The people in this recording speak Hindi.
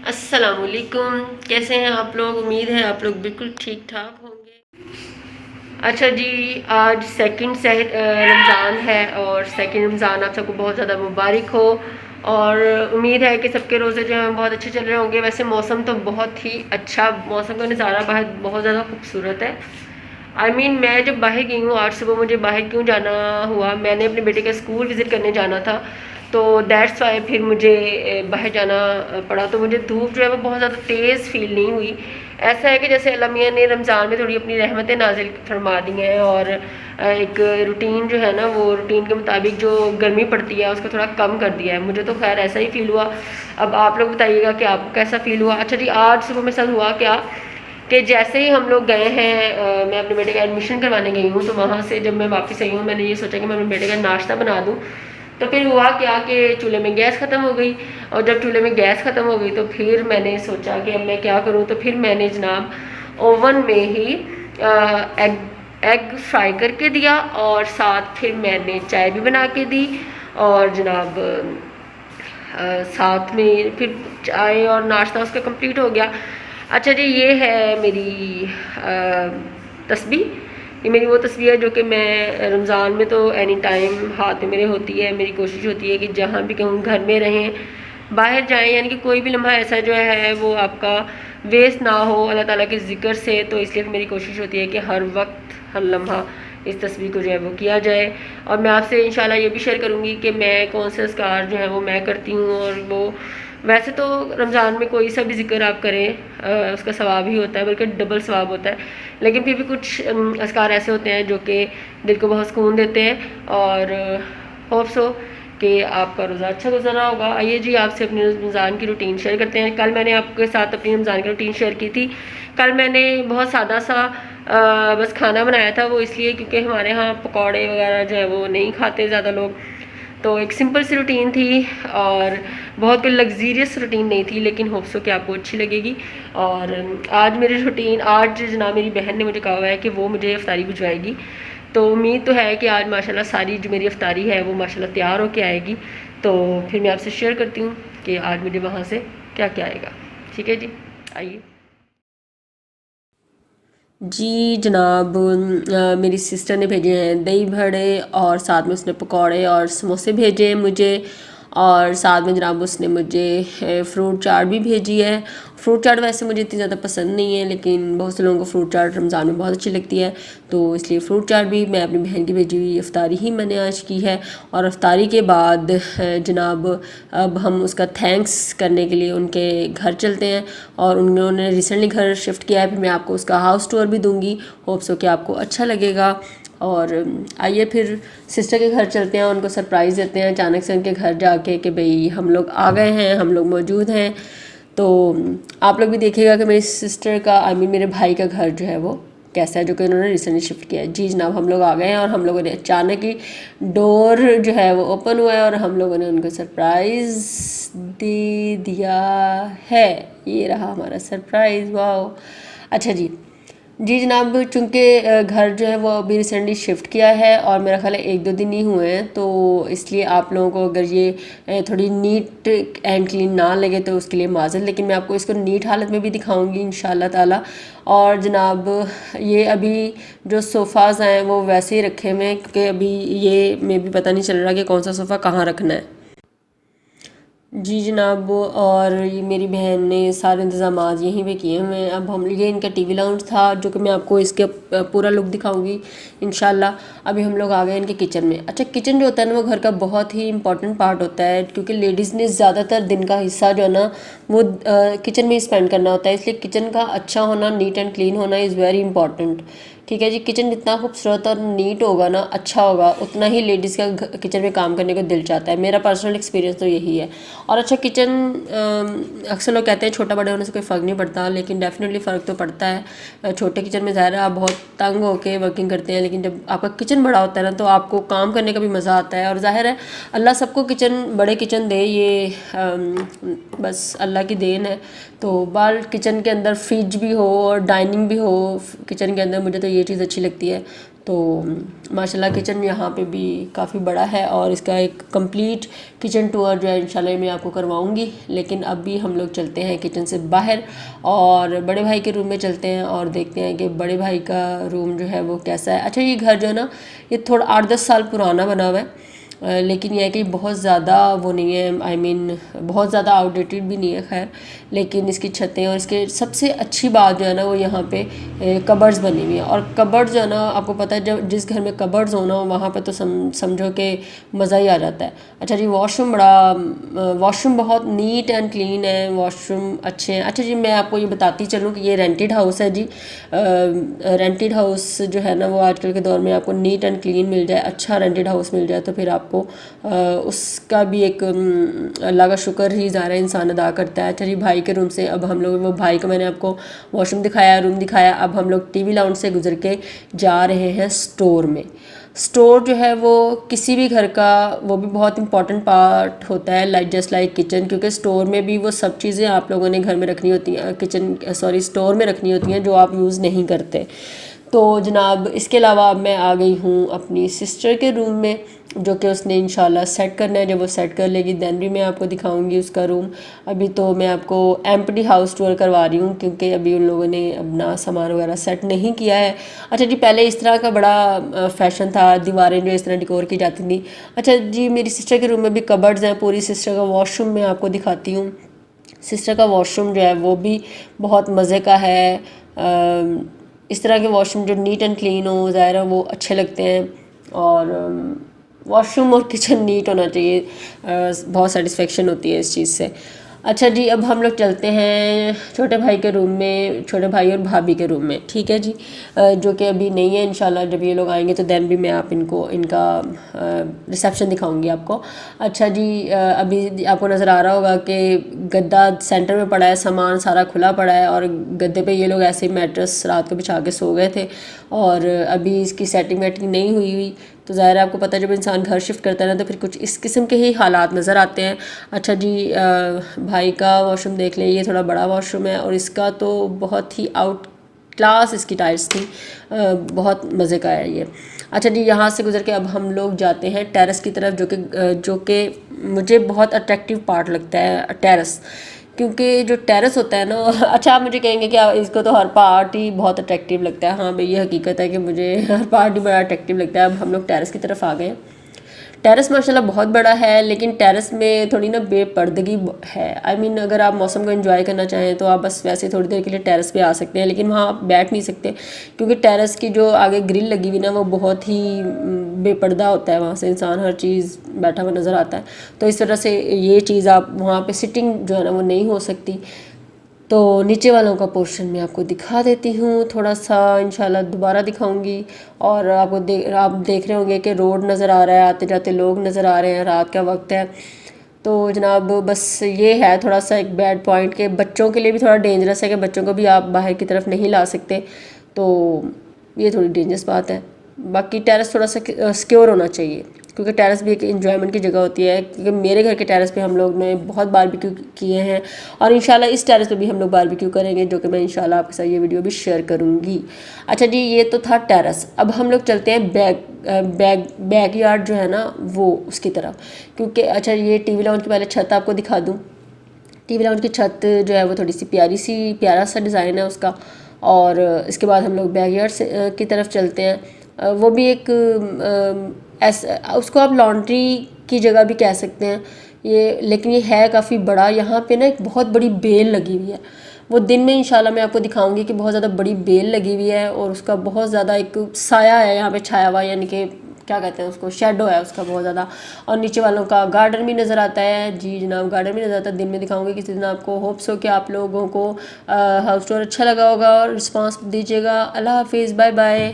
अस्सलामुअलैकुम, कैसे हैं आप लोग। उम्मीद है आप लोग बिल्कुल ठीक ठाक होंगे। अच्छा जी, आज सेकंड रमज़ान है और सेकंड रमज़ान आप सबको बहुत ज़्यादा मुबारक हो और उम्मीद है कि सबके रोज़े जो हैं बहुत अच्छे चल रहे होंगे। वैसे मौसम तो बहुत ही अच्छा, मौसम का नज़ारा बाहर बहुत ज़्यादा खूबसूरत है। मैं जब बाहर गई हूँ, आज सुबह मुझे बाहर क्यों जाना हुआ, मैंने अपने बेटे का स्कूल विज़िट करने जाना था, तो दैट्स वाई फिर मुझे बाहर जाना पड़ा। तो मुझे धूप जो है वो बहुत ज़्यादा तेज़ फील नहीं हुई। ऐसा है कि जैसे अल्लाह मियाँ ने रमज़ान में थोड़ी अपनी रहमतें नाजिल फरमा दी हैं और एक रूटीन जो है ना, वो रूटीन के मुताबिक जो गर्मी पड़ती है उसको थोड़ा कम कर दिया है। मुझे तो खैर ऐसा ही फील हुआ। अब आप लोग बताइएगा कि आपको कैसा फील हुआ। अच्छा जी, आज सुबह मेरे साथ हुआ क्या कि जैसे ही हम लोग गए हैं, मैं अपने बेटे का एडमिशन करवाने गई हूँ, तो वहाँ से जब मैं वापस आई हूँ मैंने ये सोचा कि मैं अपने बेटे का नाश्ता बना दूँ। तो फिर हुआ क्या कि चूल्हे में गैस ख़त्म हो गई और जब चूल्हे में गैस ख़त्म हो गई तो फिर मैंने सोचा कि अब मैं क्या करूँ। तो फिर मैंने जनाब ओवन में ही एग एग फ्राई करके दिया और साथ फिर मैंने चाय भी बना के दी और जनाब साथ में फिर चाय और नाश्ता उसका कंप्लीट हो गया। अच्छा जी, ये है मेरी तस्बीह। ये मेरी वो तस्वीर है जो कि मैं रमज़ान में तो एनी टाइम हाथ में मेरे होती है। मेरी कोशिश होती है कि जहाँ भी कहूँ, घर में रहें, बाहर जाएं, यानी कि कोई भी लम्हा ऐसा जो है वो आपका वेस्ट ना हो अल्लाह ताला के ज़िक्र से। तो इसलिए मेरी कोशिश होती है कि हर वक्त हर लम्हा इस तस्वीर को जो है वो किया जाए। और मैं आपसे इंशाल्लाह ये भी शेयर करूँगी कि मैं कौन से अस्कार जो है वो मैं करती हूँ। और वो वैसे तो रमज़ान में कोई सा भी ज़िक्र आप करें उसका सवाब ही होता है, बल्कि डबल सवाब होता है। लेकिन फिर भी कुछ अस्कार ऐसे होते हैं जो कि दिल को बहुत सुकून देते हैं और होप्स हो कि आपका रोज़ा अच्छा गुजरा होगा। आइए जी, आपसे अपनी रमज़ान की रूटीन शेयर करते हैं। कल मैंने आपके साथ अपनी रमज़ान की रूटीन शेयर की थी। कल मैंने बहुत सादा सा बस खाना बनाया था, वो इसलिए क्योंकि हमारे यहाँ पकौड़े वगैरह जो है वो नहीं खाते ज़्यादा लोग। तो एक सिंपल सी रूटीन थी और बहुत कोई लग्जीरियस रूटीन नहीं थी, लेकिन होप्स हो कि आपको अच्छी लगेगी। और आज मेरी रूटीन, आज जनाब मेरी बहन ने मुझे कहा हुआ है कि वो मुझे इफ्तारी भिजवाएगी। तो उम्मीद तो है कि आज माशाल्लाह सारी जो मेरी इफ्तारी है वो माशाल्लाह तैयार होके आएगी। तो फिर मैं आपसे शेयर करती हूँ कि आज मुझे वहाँ से क्या क्या आएगा। ठीक है जी, आइए जी जनाब। मेरी सिस्टर ने भेजे हैं दही बड़े और साथ में उसने पकौड़े और समोसे भेजे हैं मुझे। और साथ में जनाब उसने मुझे फ्रूट चाट भी भेजी है। फ्रूट चाट वैसे मुझे इतनी ज़्यादा पसंद नहीं है, लेकिन बहुत से लोगों को फ्रूट चाट रमज़ान में बहुत अच्छी लगती है, तो इसलिए फ़्रूट चाट भी मैं अपनी बहन की भेजी हुई इफ्तारी ही मैंने आज की है। और इफ्तारी के बाद जनाब अब हम उसका थैंक्स करने के लिए उनके घर चलते हैं और उन्होंने रिसेंटली घर शिफ्ट किया है। फिर मैं आपको उसका हाउस टूर भी दूंगी, होप्स हो कि आपको अच्छा लगेगा। और आइए फिर सिस्टर के घर चलते हैं, उनको सरप्राइज़ देते हैं अचानक से उनके घर जाके कि भाई हम लोग आ गए हैं, हम लोग मौजूद हैं। तो आप लोग भी देखिएगा कि मेरी सिस्टर का मेरे भाई का घर जो है वो कैसा है, जो कि उन्होंने रिसेंटली शिफ्ट किया है। जी जनाब, हम लोग आ गए हैं और हम लोगों ने अचानक ही डोर जो है वो ओपन हुआ है और हम लोगों ने उनको सरप्राइज़ दे दिया है। ये रहा हमारा सरप्राइज़। वाओ, अच्छा जी। जी जनाब, चूँकि घर जो है वो अभी रिसेंटली शिफ्ट किया है और मेरा ख्याल है 1-2 दिन ही हुए हैं, तो इसलिए आप लोगों को अगर ये थोड़ी नीट एंड क्लीन ना लगे तो उसके लिए माज़रत, लेकिन मैं आपको इसको नीट हालत में भी दिखाऊंगी इंशाल्लाह ताला। और जनाब ये अभी जो सोफ़ाज़ हैं वो वैसे ही रखे हुए हैं क्योंकि अभी ये में भी पता नहीं चल रहा कि कौन सा सोफ़ा कहाँ रखना है। जी जनाब, और ये मेरी बहन ने सारे इंतज़ाम यहीं पे किए हुए हैं। अब हम ये इनका टीवी लाउंज था जो कि मैं आपको इसके पूरा लुक दिखाऊंगी इंशाल्लाह। अभी हम लोग आ गए इनके किचन में। अच्छा, किचन जो होता है ना वो घर का बहुत ही इंपॉर्टेंट पार्ट होता है, क्योंकि लेडीज़ ने ज़्यादातर दिन का हिस्सा जो है ना वो किचन में ही स्पेंड करना होता है, इसलिए किचन का अच्छा होना, नीट एंड क्लीन होना इज़ वेरी इंपॉर्टेंट। ठीक है जी, किचन जितना खूबसूरत और नीट होगा ना, अच्छा होगा, उतना ही लेडीज़ का किचन में काम करने को दिल चाहता है। मेरा पर्सनल एक्सपीरियंस तो यही है। और अच्छा, किचन अक्सर लोग कहते हैं छोटा बड़े होने से कोई फ़र्क नहीं पड़ता, लेकिन डेफिनेटली फ़र्क तो पड़ता है। छोटे किचन में ज़ाहिर है आप बहुत तंग होकर वर्किंग करते हैं, लेकिन जब आपका किचन बड़ा होता है ना तो आपको काम करने का भी मज़ा आता है। और ज़ाहिर है अल्लाह सबको बड़े किचन दे, ये बस अल्लाह की देन है। तो बाल किचन के अंदर फ्रिज भी हो और डाइनिंग भी हो किचन के अंदर, मुझे तो ये चीज़ अच्छी लगती है। तो माशाल्लाह किचन यहाँ पे भी काफ़ी बड़ा है और इसका एक कंप्लीट किचन टूर जो है इंशाल्लाह मैं आपको करवाऊँगी। लेकिन अभी हम लोग चलते हैं किचन से बाहर और बड़े भाई के रूम में चलते हैं और देखते हैं कि बड़े भाई का रूम जो है वो कैसा है। अच्छा, ये घर जो है ना ये थोड़ा 8-10 साल पुराना बना हुआ है, लेकिन यह है कि बहुत ज़्यादा वो नहीं है, आई मीन बहुत ज़्यादा आउटडेटेड भी नहीं है खैर। लेकिन इसकी छतें और इसके सबसे अच्छी बात जो है ना वो यहाँ पे कबर्ड्स बनी हुई है। और कबर्ड्स जो है ना आपको पता है जब जिस घर में कबर्ड्स हो ना वहाँ पे तो समझो कि मज़ा ही आ जाता है। अच्छा जी, वॉशरूम बहुत नीट एंड क्लीन है, वॉशरूम अच्छे हैं। अच्छा जी, मैं आपको ये बताती चलूँ कि ये रेंटेड हाउस है जी। रेंटेड हाउस जो है ना वो आजकल के दौर में आपको नीट एंड क्लीन मिल जाए, अच्छा रेंटेड हाउस मिल जाए तो फिर आपको उसका भी एक अल्लाह का शुक्र ही ज़ाहिर इंसान अदा करता है। अच्छा जी, भाई के रूम से अब हम लोग, वो भाई को मैंने आपको वॉशरूम दिखाया, रूम दिखाया, अब हम लोग टीवी लाउंज से गुजर के जा रहे हैं स्टोर में। स्टोर जो है वो किसी भी घर का वो भी बहुत इंपॉर्टेंट पार्ट होता है, लाइक जस्ट लाइक किचन, क्योंकि स्टोर में भी वो सब चीज़ें आप लोगों ने घर में रखनी होती हैं, स्टोर में रखनी होती हैं जो आप यूज़ नहीं करते। तो जनाब इसके अलावा अब मैं आ गई हूँ अपनी सिस्टर के रूम में, जो कि उसने इंशाल्लाह सेट करना है। जब वो सेट कर लेगी दैन भी मैं आपको दिखाऊंगी उसका रूम। अभी तो मैं आपको एम्प्टी हाउस टूर करवा रही हूँ क्योंकि अभी उन लोगों ने अपना सामान वगैरह सेट नहीं किया है। अच्छा जी, पहले इस तरह का बड़ा फैशन था, दीवारें जो इस तरह डिकोर की जाती थी। अच्छा जी, मेरी सिस्टर के रूम में भी कबर्ड्स हैं पूरी। सिस्टर का वॉशरूम मैं आपको दिखाती हूँ। सिस्टर का वॉशरूम जो है वो भी बहुत मज़े का है। इस तरह के वॉशरूम जो नीट एंड क्लीन हो, ज़ाहिर है वो अच्छे लगते हैं। और वॉशरूम और किचन नीट होना चाहिए, बहुत सेटिस्फेक्शन होती है इस चीज़ से। अच्छा जी, अब हम लोग चलते हैं छोटे भाई के रूम में, छोटे भाई और भाभी के रूम में, ठीक है जी, जो कि अभी नहीं है। इंशाल्लाह जब ये लोग आएंगे तो दैन भी मैं इनका रिसेप्शन दिखाऊंगी आपको। अच्छा जी, अभी आपको नज़र आ रहा होगा कि गद्दा सेंटर में पड़ा है, सामान सारा खुला पड़ा है और गद्दे पे ये लोग ऐसे ही मैट्रेस रात को बिछा के सो गए थे और अभी इसकी सेटिंग वेटिंग नहीं हुई। तो ज़ाहिर है आपको पता है जब इंसान घर शिफ्ट करता है ना तो फिर कुछ इस किस्म के ही हालात नज़र आते हैं। अच्छा जी, भाई का वॉशरूम देख ले, ये थोड़ा बड़ा वॉशरूम है और इसका तो बहुत ही आउट क्लास इसकी टाइल्स थी, बहुत मज़े का है ये। अच्छा जी, यहाँ से गुजर के अब हम लोग जाते हैं टेरेस की तरफ, जो कि मुझे बहुत अट्रैक्टिव पार्ट लगता है टेरेस, क्योंकि जो टेरेस होता है ना अच्छा आप मुझे कहेंगे कि इसको तो हर पार्ट ही बहुत अट्रैक्टिव लगता है। हाँ भाई, ये हकीकत है कि मुझे हर पार्ट ही बड़ा अट्रैक्टिव लगता है। अब हम लोग टेरेस की तरफ आ गए हैं। टेरेस माशाल्लाह बहुत बड़ा है, लेकिन टेरेस में थोड़ी ना बेपर्दगी है। आई मीन अगर आप मौसम को एंजॉय करना चाहें तो आप बस वैसे थोड़ी देर के लिए टेरेस पे आ सकते हैं, लेकिन वहाँ आप बैठ नहीं सकते क्योंकि टेरेस की जो आगे ग्रिल लगी हुई ना वो बहुत ही बेपर्दा होता है, वहाँ से इंसान हर चीज़ बैठा हुआ नज़र आता है। तो इस तरह से ये चीज़ आप वहाँ पर सिटिंग जो है ना वो नहीं हो सकती। तो नीचे वालों का पोर्शन मैं आपको दिखा देती हूँ थोड़ा सा, इंशाल्लाह दोबारा दिखाऊंगी। और आप देख रहे होंगे कि रोड नज़र आ रहा है, आते जाते लोग नज़र आ रहे हैं, रात का वक्त है। तो जनाब बस ये है थोड़ा सा एक बैड पॉइंट के बच्चों के लिए भी थोड़ा डेंजरस है कि बच्चों को भी आप बाहर की तरफ नहीं ला सकते, तो ये थोड़ी डेंजरस बात है। बाकी टेरेस थोड़ा सा सिक्योर होना चाहिए क्योंकि टेरेस भी एक एंजॉयमेंट की जगह होती है। क्योंकि मेरे घर के टेरेस पे हम लोग ने बहुत बारबेक्यू किए हैं और इंशाल्लाह इस टेरेस पे भी हम लोग बारबेक्यू करेंगे, जो कि मैं इंशाल्लाह आपके साथ ये वीडियो भी शेयर करूँगी। अच्छा जी, ये तो था टेरेस। अब हम लोग चलते हैं बैक यार्ड जो है ना वो उसकी तरफ, क्योंकि अच्छा ये टीवी लाउंज की पहले छत आपको दिखा दूँ। टीवी लाउंज की छत जो है वो थोड़ी सी प्यारा सा डिज़ाइन है उसका। और इसके बाद हम लोग बैकयार्ड से की तरफ चलते हैं। वो भी एक उसको आप लॉन्ड्री की जगह भी कह सकते हैं ये, लेकिन ये है काफ़ी बड़ा। यहाँ पे ना एक बहुत बड़ी बेल लगी हुई है, वो दिन में इंशाल्लाह मैं आपको दिखाऊंगी कि बहुत ज़्यादा बड़ी बेल लगी हुई है और उसका बहुत ज़्यादा एक साया है यहाँ पे छाया हुआ, यानी कि क्या कहते हैं उसको, शेडो है उसका बहुत ज़्यादा। और नीचे वालों का गार्डन भी नज़र आता है। जी जनाब, गार्डन भी नज़र आता है, दिन में दिखाऊंगी किसी दिन आपको। होप्स हो कि आप लोगों को हाउस टूर अच्छा लगा होगा और रिस्पॉन्स दीजिएगा। अल्लाह हाफिज़, बाय बाय।